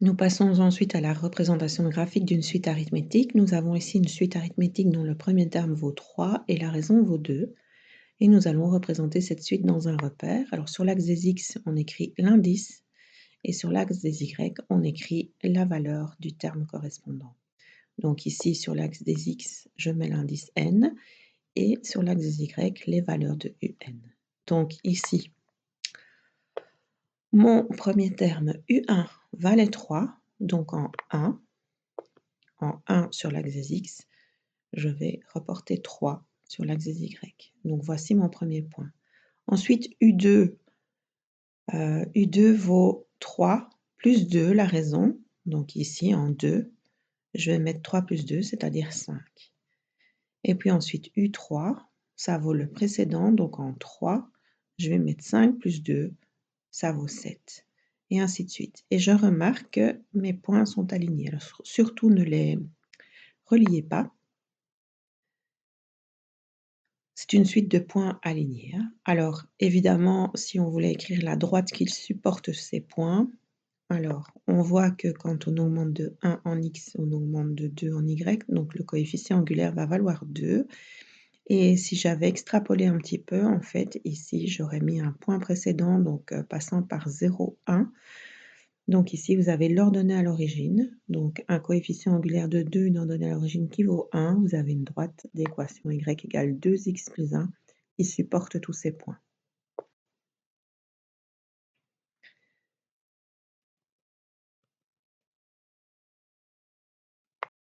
Nous passons ensuite à la représentation graphique d'une suite arithmétique. Nous avons ici une suite arithmétique dont le premier terme vaut 3 et la raison vaut 2. Et nous allons représenter cette suite dans un repère. Alors sur l'axe des x, on écrit l'indice et sur l'axe des y, on écrit la valeur du terme correspondant. Donc ici, sur l'axe des x, je mets l'indice n et sur l'axe des y, les valeurs de un. Donc ici, mon premier terme U1 valait 3, donc en 1 sur l'axe des x, je vais reporter 3 sur l'axe des y. Donc voici mon premier point. Ensuite, U2 vaut 3 plus 2, la raison. Donc ici, en 2, je vais mettre 3 plus 2, c'est-à-dire 5. Et puis ensuite, U3, ça vaut le précédent, donc en 3, je vais mettre 5 plus 2, ça vaut 7. Et ainsi de suite. Et je remarque que mes points sont alignés. Alors, surtout, ne les reliez pas. C'est une suite de points alignés, hein. Alors, évidemment, si on voulait écrire la droite qui supporte ces points, alors, on voit que quand on augmente de 1 en x, on augmente de 2 en y, donc le coefficient angulaire va valoir 2. Et si j'avais extrapolé un petit peu, en fait, ici, j'aurais mis un point précédent, donc passant par 0, 1. Donc ici, vous avez l'ordonnée à l'origine, donc un coefficient angulaire de 2, une ordonnée à l'origine qui vaut 1. Vous avez une droite d'équation y égale 2x plus 1 qui supporte tous ces points.